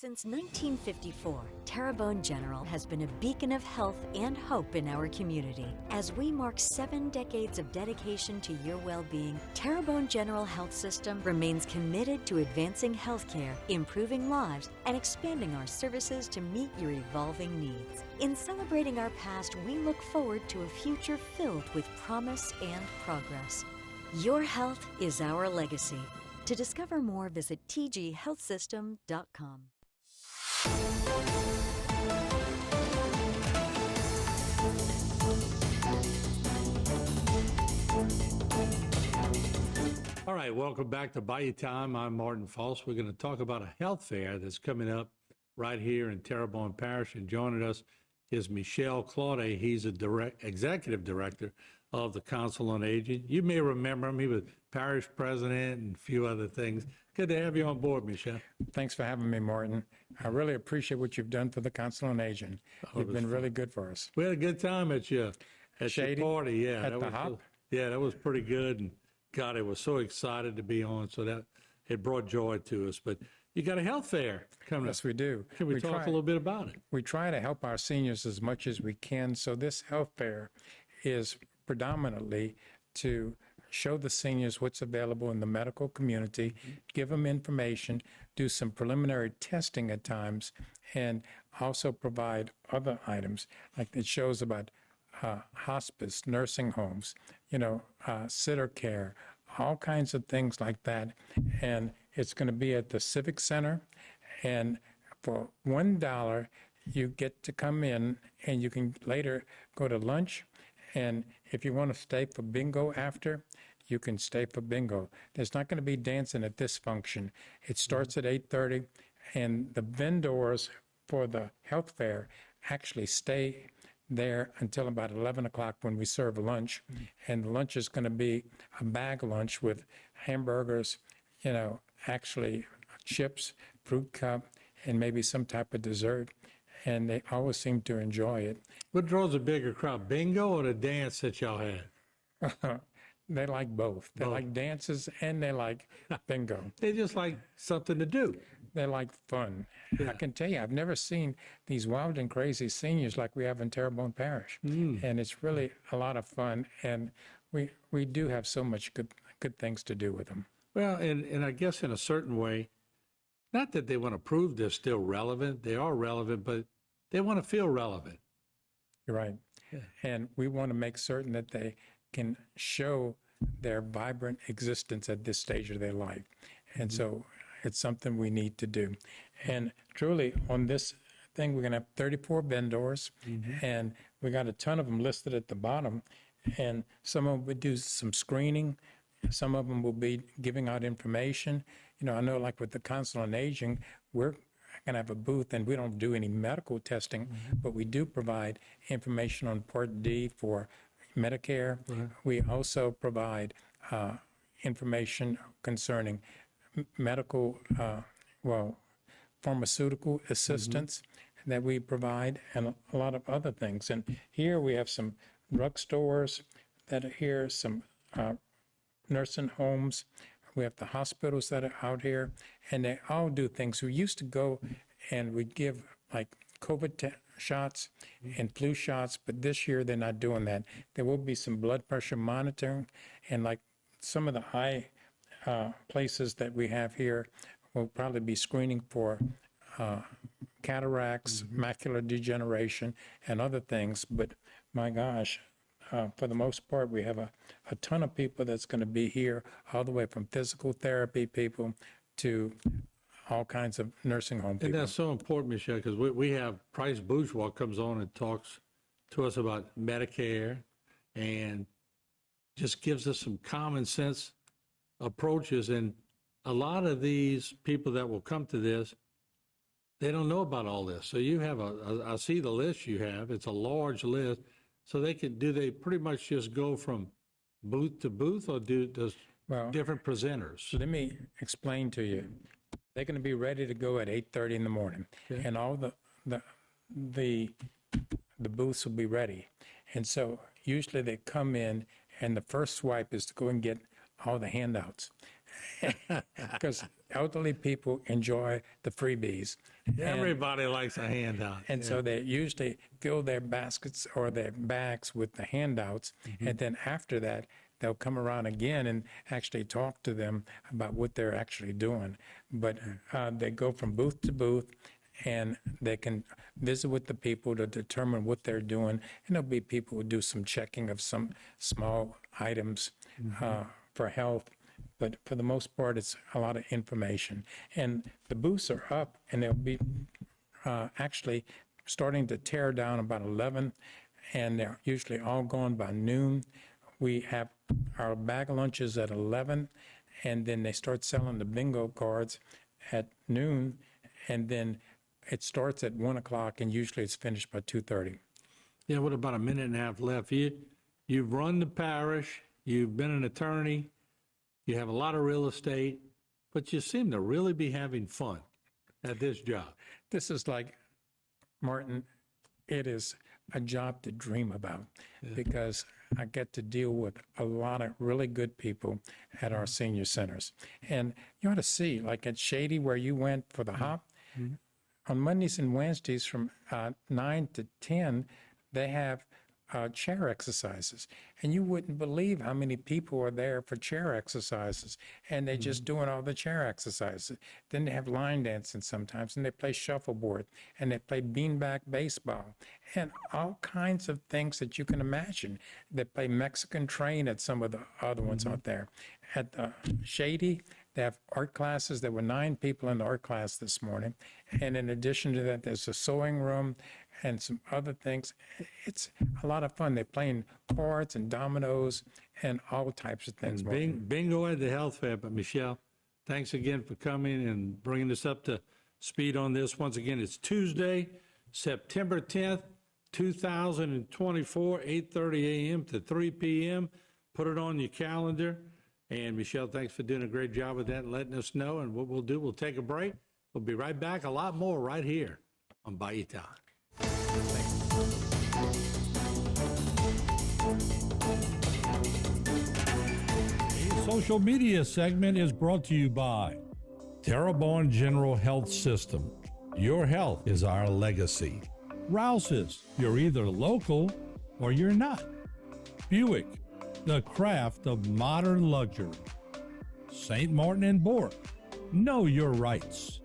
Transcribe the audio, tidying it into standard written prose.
Since 1954, Terrebonne General has been a beacon of health and hope in our community. As we mark 7 decades of dedication to your well-being, Terrebonne General Health System remains committed to advancing healthcare, improving lives, and expanding our services to meet your evolving needs. In celebrating our past, we look forward to a future filled with promise and progress. Your health is our legacy. To discover more, visit tghealthsystem.com. All right, welcome back to Bayou Time. I'm Martin False. We're going to talk about a health fair that's coming up right here in Terrebonne Parish. And joining us is Michel Claude. He's a executive director of the Council on Aging. You may remember him. He was parish president and a few other things. Good to have you on board, Michel. Thanks for having me, Martin. I really appreciate what you've done for the Council on Aging. You've been really good for us. We had a good time at your party. Yeah, at the hop. Yeah, that was pretty good. And God, I was so excited to be on. So that it brought joy to us. But you got a health fair coming up. Yes, we do. Can we talk a little bit about it? We try to help our seniors as much as we can. So this health fair is predominantly to show the seniors what's available in the medical community, give them information, do some preliminary testing at times, and also provide other items. Like it shows about hospice, nursing homes, sitter care, all kinds of things like that. And it's going to be at the Civic Center. And for $1, you get to come in and you can later go to lunch. And if you want to stay for bingo after, you can stay for bingo. There's not going to be dancing at this function. It starts at 8:30, and the vendors for the health fair actually stay there until about 11 o'clock when we serve lunch. And the lunch is going to be a bag lunch with hamburgers, actually chips, fruit cup, and maybe some type of dessert. And they always seem to enjoy it. What draws a bigger crowd, bingo or the dance that y'all had? They like both. They like dances and they like bingo. They just like something to do. They like fun. Yeah. I can tell you, I've never seen these wild and crazy seniors like we have in Terrebonne Parish. And it's really a lot of fun. And we do have so much good things to do with them. Well, and I guess in a certain way, not that they want to prove they're still relevant. They are relevant, but they want to feel relevant. You're right. Yeah. And we want to make certain that they can show their vibrant existence at this stage of their life. And so it's something we need to do. And truly, on this thing, we're going to have 34 vendors, and we got a ton of them listed at the bottom. And some of them will do some screening. Some of them will be giving out information. I know like with the Council on Aging, we're going to have a booth, and we don't do any medical testing, but we do provide information on Part D for Medicare. We also provide information concerning medical, pharmaceutical assistance that we provide, and a lot of other things. And here we have some drugstores that are here, some nursing homes. We have the hospitals that are out here, and they all do things. We used to go and we'd give like COVID shots and flu shots, but this year they're not doing that. There will be some blood pressure monitoring, and like some of the high places that we have here will probably be screening for cataracts, macular degeneration, and other things. But my gosh, for the most part, we have a ton of people that's going to be here, all the way from physical therapy people to all kinds of nursing home people. And that's so important, Michel, because we have Price Bourgeois comes on and talks to us about Medicare and just gives us some common sense approaches. And a lot of these people that will come to this, they don't know about all this. So you have I see the list you have. It's a large list. So do they pretty much just go from booth to booth, or does different presenters? Let me explain to you. They're going to be ready to go at 8:30 in the morning, and all the booths will be ready. And so usually they come in, and the first swipe is to go and get all the handouts. Because elderly people enjoy the freebies. Everybody likes a handout. And so they usually fill their baskets or their bags with the handouts. And then after that, they'll come around again and actually talk to them about what they're actually doing. But they go from booth to booth, and they can visit with the people to determine what they're doing. And there'll be people who do some checking of some small items for health. But for the most part, it's a lot of information. And the booths are up, and they'll be actually starting to tear down about 11, and they're usually all gone by noon. We have our bag lunches at 11, and then they start selling the bingo cards at noon, and then it starts at 1 o'clock, and usually it's finished by 2:30. Yeah, with about a minute and a half left. You've run the parish, you've been an attorney, you have a lot of real estate, but you seem to really be having fun at this job. This is like, Martin, it is a job to dream about because I get to deal with a lot of really good people at our senior centers. And you ought to see, like at Shady, where you went for the hop, on Mondays and Wednesdays from 9 to 10, they have chair exercises. And you wouldn't believe how many people are there for chair exercises. And they're just doing all the chair exercises. Then they have line dancing sometimes, and they play shuffleboard, and they play beanbag baseball, and all kinds of things that you can imagine. They play Mexican train at some of the other ones out there. At Shady, they have art classes. There were 9 people in the art class this morning. And in addition to that, there's a sewing room and some other things. It's a lot of fun. They're playing cards and dominoes and all types of things. Bingo at the health fair. But Michelle, thanks again for coming and bringing us up to speed on this. Once again, it's Tuesday, September 10th, 2024, 8:30 a.m. to 3 p.m. Put it on your calendar. And Michelle, thanks for doing a great job with that and letting us know. And what we'll do, we'll take a break. We'll be right back. A lot more right here on Bayou Time. The social media segment is brought to you by Terrebonne General Health System. Your health is our legacy. Rouse's, you're either local or you're not. Buick, the craft of modern luxury. St. Martin and Bork, know your rights.